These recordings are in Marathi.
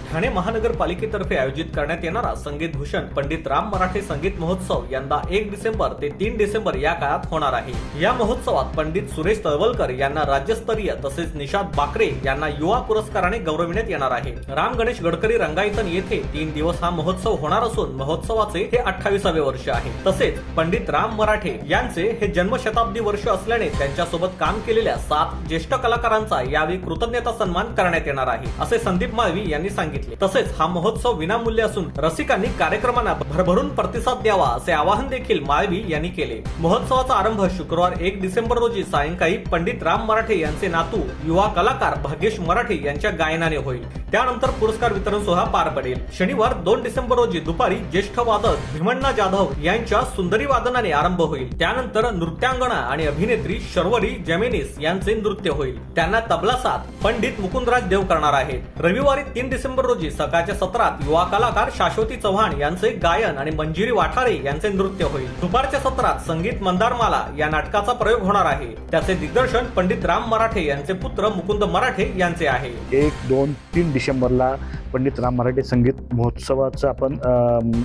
ठाणे महानगरपालिकेतर्फे आयोजित करण्यात येणारा संगीत भूषण पंडित राम मराठे संगीत महोत्सव यंदा 1 डिसेंबर ते 3 डिसेंबर या काळात होणार आहे। या महोत्सवात पंडित सुरेश तळवलकर यांना राज्यस्तरीय तसेच निशाद बाकरे यांना युवा पुरस्काराने गौरविण्यात येणार आहे। राम गणेश गडकरी रंगायतन येथे 3 दिवस हा महोत्सव होणार असून महोत्सवाचे हे 28वे वर्ष आहे। तसेच पंडित राम मराठे यांचे हे जन्मशताब्दी वर्ष असल्याने त्यांच्यासोबत काम केलेल्या 7 ज्येष्ठ कलाकारांचा यावेळी कृतज्ञता सन्मान करण्यात येणार आहे, असे संदीप माळवी यांनी सांगितले। तसेच हा महोत्सव विनामूल्य असून रसिकांनी कार्यक्रमांना भरभरून प्रतिसाद द्यावा असे आवाहन देखील माळवी यांनी केले। महोत्सवाचा आरंभ शुक्रवार 1 डिसेंबर रोजी सायंकाळी पंडित राम मराठे यांचे नातू युवा कलाकार भाग्येश मराठे यांच्या गायनाने होईल। त्यानंतर पुरस्कार वितरण सोहळा पार पडेल। शनिवार 2 डिसेंबर रोजी दुपारी ज्येष्ठ वादक भीमण्णा जाधव यांच्या सुंदरी वादनाने आरंभ होईल। त्यानंतर नृत्यांगना आणि अभिनेत्री शर्वरी जेमिनिस यांचे नृत्य होईल। त्यांना तबला साथ पंडित मुकुंदराज देव करणार आहेत। रविवारी 3 डिसेंबर रोजी सकाळच्या सत्रात युवा कलाकार शाश्वती चव्हाण यांचे गायन आणि मंजिरी वाठारे यांचे नृत्य होईल। दुपारच्या सत्रात संगीत मंदारमाला या नाटकाचा प्रयोग होणार आहे। त्याचे दिग्दर्शन पंडित राम मराठे यांचे पुत्र मुकुंद मराठे यांचे आहे। 1, 2, 3 डिसेंबरला पंडित राम मराठे संगीत महोत्सवाचं आपण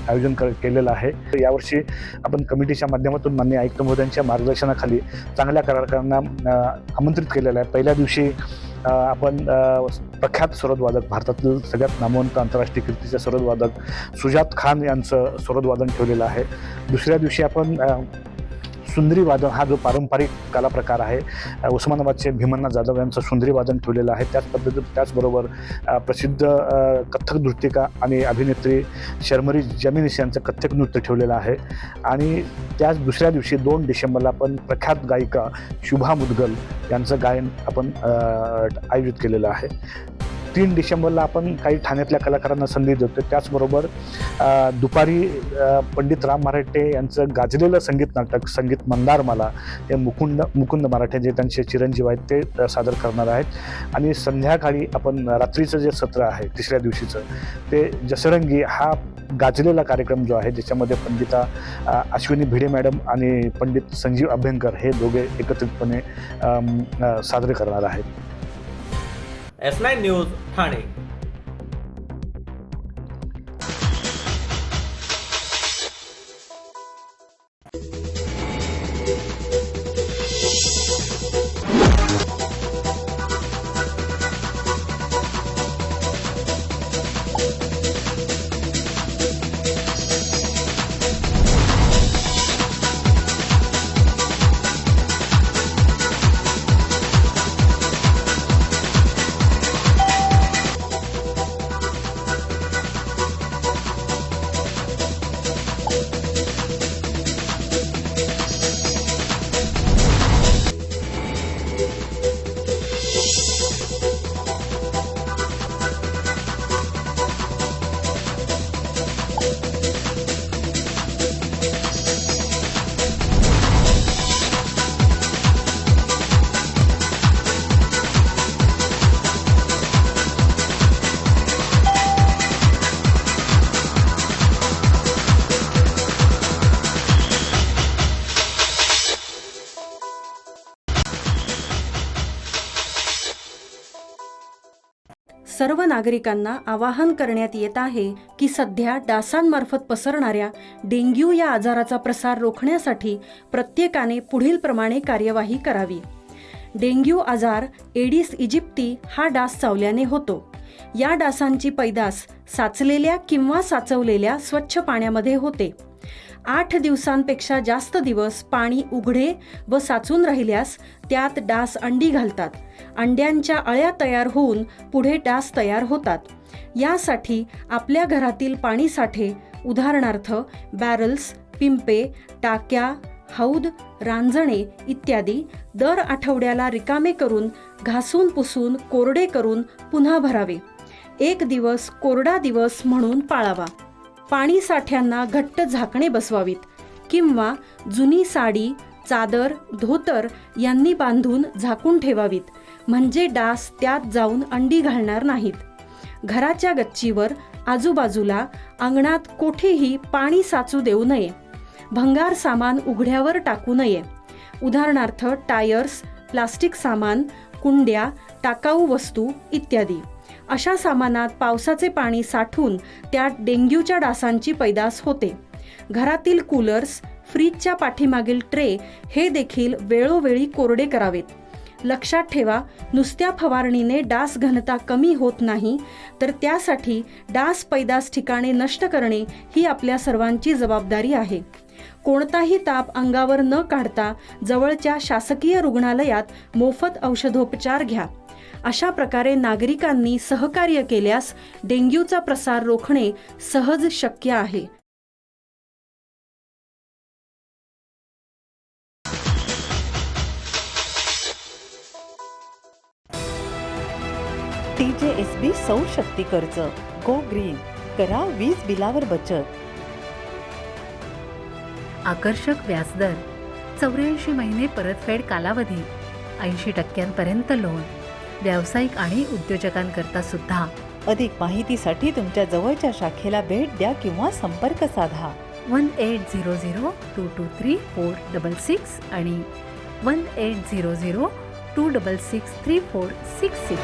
आयोजन केलेलं आहे। यावर्षी आपण कमिटीच्या माध्यमातून माननीय आयुक्त महोदयांच्या मार्गदर्शनाखाली चांगल्या कलाकारांना आमंत्रित केलेलं आहे। पहिल्या दिवशी आपण प्रख्यात सरोदवादक भारतातील सगळ्यात नामवंत आंतरराष्ट्रीय कीर्तीचे सरोदवादक सुजात खान यांचं सरोदवादन ठेवलेलं आहे। दुसऱ्या दिवशी आपण सुंदरी वादन हा जो पारंपरिक कला प्रकार आहे उस्मानाबादचे भीमण्णा जाधव यांचं सुंदरी वादन ठेवलेलं आहे। त्याचबरोबर प्रसिद्ध कथ्थक नृत्यिका आणि अभिनेत्री शर्वरी जेमिनिस यांचं कथ्थक नृत्य ठेवलेलं आहे। आणि त्याच दुसऱ्या दिवशी 2 डिसेंबरला आपण प्रख्यात गायिका शुभा मुदगल यांचं गायन आपण आयोजित केलेलं आहे। 3 डिसेंबरला आपण काही ठाण्यातल्या कलाकारांना संधी देतो। त्याचबरोबर दुपारी पंडित राम मराठे यांचं गाजलेलं संगीत नाटक संगीत मंदारमाला हे मुकुंद मराठे जे त्यांचे चिरंजीव आहेत ते सादर करणार आहेत। आणि संध्याकाळी आपण रात्रीचं जे सत्र आहे 3ऱ्या दिवशीचं ते जसरंगी हा गाजलेला कार्यक्रम जो आहे ज्याच्यामध्ये पंडिता अश्विनी भिडे मॅडम आणि पंडित संजीव अभ्यंकर हे दोघे एकत्रितपणे सादर करणार आहेत। S9 news Thane. सर्व नागरिकांना आवाहन करण्यात येत आहे की सध्या डासांमार्फत पसरणाऱ्या डेंग्यू या आजाराचा प्रसार रोखण्यासाठी प्रत्येकाने पुढीलप्रमाणे कार्यवाही करावी। डेंग्यू आजार एडिस इजिप्ती हा डास चावल्याने होतो। या डासांची पैदास साचलेल्या किंवा साचवलेल्या स्वच्छ पाण्यामध्ये होते। 8 दिवसांपेक्षा जास्त दिवस पाणी उघडे व साचून राहिल्यास त्यात डास अंडी घालतात। अंड्यांच्या अळ्या तयार होऊन पुढे डास तयार होतात। यासाठी आपल्या घरातील पाणी साठे उदाहरणार्थ बॅरल्स, पिंपे, टाक्या, हौद, रांजणे इत्यादी दर आठवड्याला रिकामे करून घासून पुसून कोरडे करून पुन्हा भरावे। 1 दिवस कोरडा दिवस म्हणून पाळावा। पाणी साठ्यांना घट्ट झाकणे बसवावीत किंवा जुनी साडी, चादर, धोतर यांनी बांधून झाकून ठेवावीत। म्हणजे डास त्यात जाऊन अंडी घालणार नाहीत. घराच्या गच्चीवर, आजूबाजूला, अंगणात कोठेही पाणी साचू देऊ नये. भंगार सामान उघड्यावर टाकू नये. उदाहरणार्थ टायर्स, प्लास्टिक सामान, कुंड्या, टाकाऊ वस्तू इत्यादी. अशा सामानात पावसाचे पाणी साठून त्यात डेंग्यूच्या डासांची पैदास होते. घरातील कूलर्स, फ्रीजच्या पाठीमागील ट्रे हे देखील वेळोवेळी कोरडे करावेत. लक्षात ठेवा, नुसत्या फवारणीने डास घनता कमी होत नाही, तर त्यासाठी डास पैदास ठिकाणे नष्ट करणे ही आपल्या सर्वांची जबाबदारी आहे. कोणताही ताप अंगावर न काढता जवळच्या शासकीय रुग्णालयात मोफत औषधोपचार घ्या. अशा प्रकारे नागरिकांनी सहकार्य केल्यास डेंग्यूचा प्रसार रोखणे सहज शक्य आहे. TJSB सौर शक्ती कर्ज, गो ग्रीन, करा वीज बिलावर बचत. आकर्षक व्याजदर, 84 महिने परतफेड कालावधी, 80% लोन, व्यावसायिक आणि उद्योजकांकरता सुद्धा. अधिक माहितीसाठी तुमच्या जवळच्या शाखेला भेट द्या किंवा संपर्क साधा. 1800-223-466 आणि 1800-266-3466.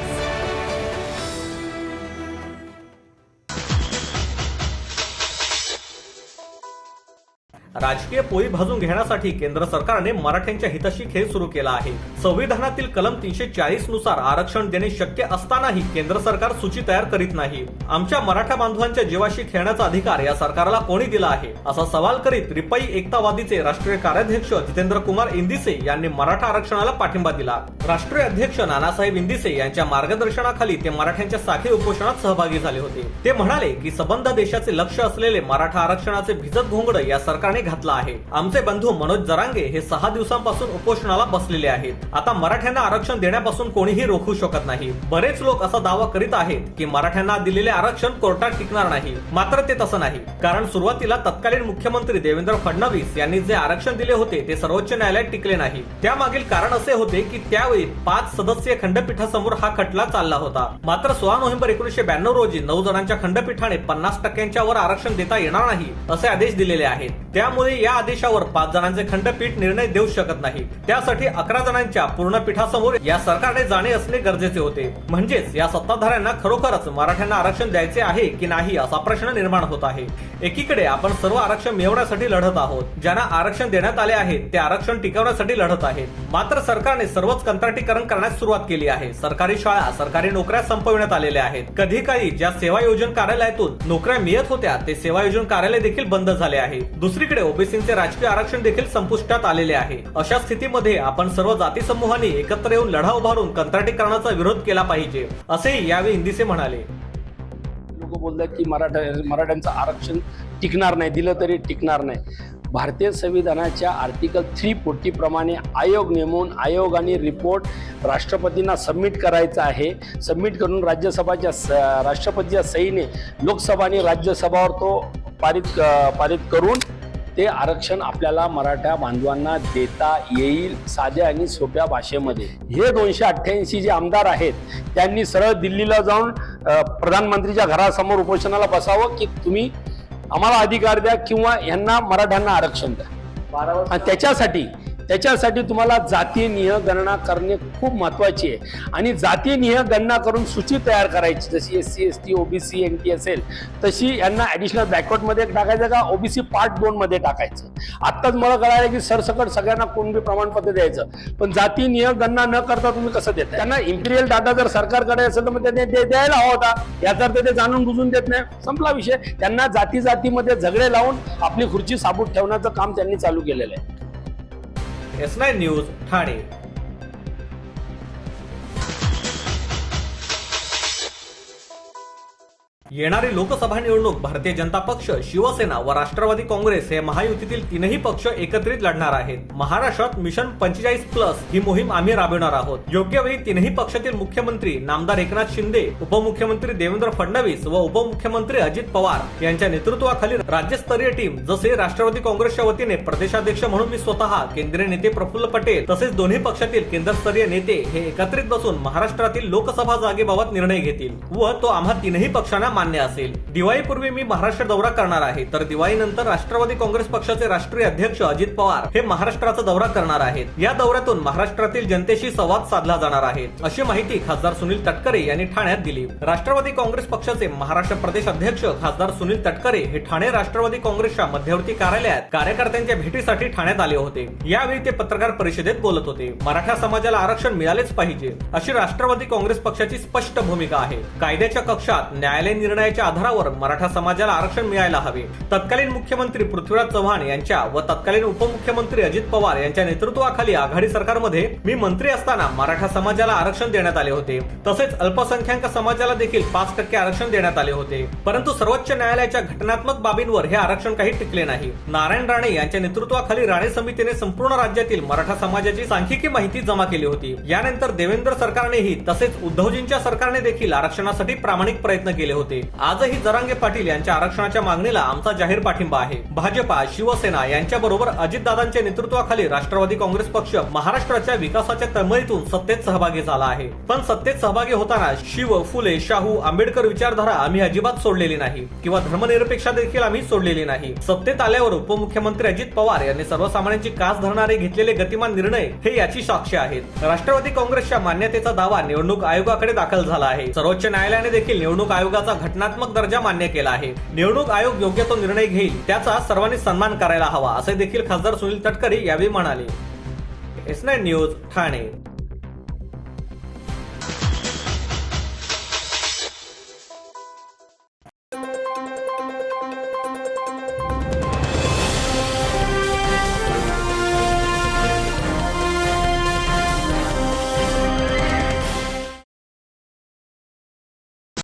राजकीय पोळी भाजून घेण्यासाठी केंद्र सरकारने मराठ्यांच्या हिताशी खेळ सुरू केला आहे. संविधानातील कलम 340 नुसार आरक्षण देणे शक्य असतानाही केंद्र सरकार सूची तयार करीत नाही. आमच्या मराठा बांधवांच्या जीवाशी खेळण्याचा अधिकार या सरकारला कोणी दिला आहे, असा सवाल करीत रिपाई एकतावादीचे राष्ट्रीय कार्याध्यक्ष जितेंद्र कुमार इंदिसे यांनी मराठा आरक्षणाला पाठिंबा दिला. राष्ट्रीय अध्यक्ष नानासाहेब इंदिसे यांच्या मार्गदर्शनाखाली ते मराठ्यांच्या साखळी उपोषणात सहभागी झाले होते. ते म्हणाले की संबंध देशाचे लक्ष असलेले मराठा आरक्षणाचे भिजत घोंगड या सरकारने घातला आहे. आमचे बंधू मनोज जरांगे हे 6 दिवसांपासून उपोषणाला बसलेले आहेत. आता मराठ्यांना आरक्षण देण्यापासून कोणीही रोखू शकत नाही. बरेच लोक असा दावा करीत आहेत की मराठ्यांना दिलेले आरक्षण कोर्टात टिकणार नाही. मात्र ते तसं नाही, कारण सुरुवातीला तत्कालीन मुख्यमंत्री देवेंद्र फडणवीस यांनी जे आरक्षण दिले होते ते सर्वोच्च न्यायालयात टिकले नाही. त्यामागील कारण असे होते की त्यावेळी 5 सदस्यीय खंडपीठासमोर हा खटला चालला होता. मात्र 16 नोव्हेंबर 1992 रोजी 9 जणांच्या खंडपीठाने 50% वर आरक्षण देता येणार नाही असे आदेश दिलेले आहेत. त्यामुळे या आदेशावर 5 जणांचे खंडपीठ निर्णय देऊ शकत नाही. त्यासाठी 11 जणांच्या पूर्ण पीठासमोर या सरकारने जाणे असणे गरजेचे होते. म्हणजेच या सत्ताधाऱ्यांना खरोखरच मराठ्यांना आरक्षण द्यायचे आहे की नाही असा प्रश्न निर्माण होत आहे. एकीकडे आपण सर्व आरक्षण मिळवण्यासाठी लढत आहोत. ज्यांना आरक्षण देण्यात आले आहे ते आरक्षण टिकवण्यासाठी लढत आहेत. मात्र सरकारने सर्वच कंत्राटीकरण करण्यास सुरुवात केली आहे. सरकारी शाळा, सरकारी नोकऱ्या संपविण्यात आलेल्या आहेत. कधी काही ज्या सेवा योजन कार्यालयातून नोकऱ्या मिळत होत्या ते सेवा योजन कार्यालय देखील बंद झाले आहे. दुसरीकडे ओबीसींचे राजकीय आरक्षण देखील संपुष्टात आलेले आहे. अशा स्थितीमध्ये आपण सर्व जाती समूहांनी एकत्र येऊन लढा उभारून कंत्राटीकरणाचा विरोध केला पाहिजे, असेही यावेळी इंदिसे म्हणाले. लोक बोलतात की मराठ्यांचं आरक्षण टिकणार नाही, दिलं तरी टिकणार नाही. भारतीय संविधानाच्या आर्टिकल 340 प्रमाणे आयोग नेमून आयोगाने रिपोर्ट राष्ट्रपतींना सबमिट करायचा आहे. सबमिट करून राष्ट्रपतीच्या सहीने लोकसभा आणि राज्यसभावर तो पारित करून ते आरक्षण आपल्याला मराठा बांधवांना देता येईल साध्या आणि सोप्या भाषेमध्ये. हे 288 जे आमदार आहेत त्यांनी सरळ दिल्लीला जाऊन प्रधानमंत्रीच्या घरासमोर उपोषणाला बसावं की तुम्ही आम्हाला अधिकार द्या किंवा यांना मराठ्यांना आरक्षण द्या. आणि त्याच्यासाठी तुम्हाला जातीयनिहाय गणना करणे खूप महत्वाची आहे. आणि जातीयनिहाय गणना करून सूची तयार करायची, जशी SC ST OBC NT असेल तशी यांना ऍडिशनल बॅकवर्डमध्ये टाकायचं का OBC पार्ट 2 मध्ये टाकायचं. आत्ताच मला कळालं की सरसकट सगळ्यांना कोणते प्रमाणपत्र द्यायचं, पण जातीयनिहाय गणना न करता तुम्ही कसं देता? त्यांना इम्पिरियल डाटा जर सरकारकडे असेल तर मग ते द्यायला हवा होता. याचा अर्थ ते जाणून बुजून देत नाही, संपला विषय. त्यांना जातीमध्ये झगडे लावून आपली खुर्ची साबूत ठेवण्याचं काम त्यांनी चालू केलेलं आहे. S9 news Thane. येणारी लोकसभा निवडणूक भारतीय जनता पक्ष, शिवसेना व राष्ट्रवादी काँग्रेस हे महायुतीतील तीनही पक्ष एकत्रित लढणार आहेत. महाराष्ट्रात मिशन 45+ ही मोहीम आम्ही राबवणार आहोत. योग्य वेळी तीनही पक्षातील मुख्यमंत्री नामदार एकनाथ शिंदे, उपमुख्यमंत्री देवेंद्र फडणवीस व उपमुख्यमंत्री अजित पवार यांच्या नेतृत्वाखाली राज्यस्तरीय टीम, जसे राष्ट्रवादी काँग्रेसच्या वतीने प्रदेशाध्यक्ष म्हणून मी स्वतः, केंद्रीय नेते प्रफुल्ल पटेल तसेच दोन्ही पक्षातील केंद्रस्तरीय नेते हे एकत्रित बसून महाराष्ट्रातील लोकसभा जागेबाबत निर्णय घेतील व तो आम्हा तीनही पक्षांना मान्य असेल. दिवाळीपूर्वी मी महाराष्ट्र दौरा करणार आहे, तर दिवाळीनंतर राष्ट्रवादी काँग्रेस पक्षाचे राष्ट्रीय अध्यक्ष अजित पवार हे महाराष्ट्राचा दौरा करणार आहेत. या दौऱ्यातून महाराष्ट्रातील जनतेशी संवाद साधला जाणार आहे, अशी माहिती खासदार सुनील तटकरे यांनी ठाण्यात दिली. राष्ट्रवादी काँग्रेस पक्षाचे महाराष्ट्र प्रदेश अध्यक्ष खासदार सुनील तटकरे हे ठाणे राष्ट्रवादी काँग्रेसच्या मध्यवर्ती कार्यालयात कार्यकर्त्यांच्या भेटीसाठी ठाण्यात आले होते. यावेळी ते पत्रकार परिषदेत बोलत होते. मराठा समाजाला आरक्षण मिळालेच पाहिजे अशी राष्ट्रवादी काँग्रेस पक्षाची स्पष्ट भूमिका आहे. कायद्याच्या कक्षात न्यायालयीन निर्णयाच्या आधारावर मराठा समाजाला आरक्षण मिळायला हवे. तत्कालीन मुख्यमंत्री पृथ्वीराज चव्हाण यांच्या व तत्कालीन उपमुख्यमंत्री अजित पवार यांच्या नेतृत्वाखाली आघाडी सरकारमध्ये मी मंत्री असताना मराठा समाजाला आरक्षण देण्यात आले होते. तसेच अल्पसंख्याक समाजाला देखील 5% आरक्षण देण्यात आले होते. परंतु सर्वोच्च न्यायालयाच्या घटनात्मक बाबींवर हे आरक्षण काही टिकले नाही. नारायण राणे यांच्या नेतृत्वाखाली राणे समितीने संपूर्ण राज्यातील मराठा समाजाची सांख्यिकी माहिती जमा केली होती. यानंतर देवेंद्र सरकारनेही तसेच उद्धवजींच्या सरकारने देखील आरक्षणासाठी प्रामाणिक प्रयत्न केले होते. आजही जरांगे पाटील यांच्या आरक्षणाच्या मागणीला आमचा जाहीर पाठिंबा आहे. भाजपा, शिवसेना यांच्याबरोबर अजितदादांच्या नेतृत्वाखाली राष्ट्रवादी काँग्रेस पक्ष महाराष्ट्राच्या विकासाच्या तळमळीतून सत्तेत सहभागी झाला आहे. पण सत्तेत सहभागी होताना शिव, फुले, शाहू, आंबेडकर विचारधारा आम्ही अजिबात सोडलेली नाही किंवा धर्मनिरपेक्षा देखील आम्ही सोडलेली नाही. सत्तेत आल्यावर उपमुख्यमंत्री अजित पवार यांनी सर्वसामान्यांची कास धरणारे घेतलेले गतिमान निर्णय हे याची साक्ष आहेत. राष्ट्रवादी काँग्रेसच्या मान्यतेचा दावा निवडणूक आयोगाकडे दाखल झाला आहे. सर्वोच्च न्यायालयाने देखील निवडणूक आयोगाचा घटनात्मक दर्जा मान्य केला आहे. निवडणूक आयोग योग्य तो निर्णय घेईल त्याचा सर्वांनी सन्मान करायला हवा, असे देखील खासदार सुनील तटकरे यावेळी म्हणाले. S9 news Thane.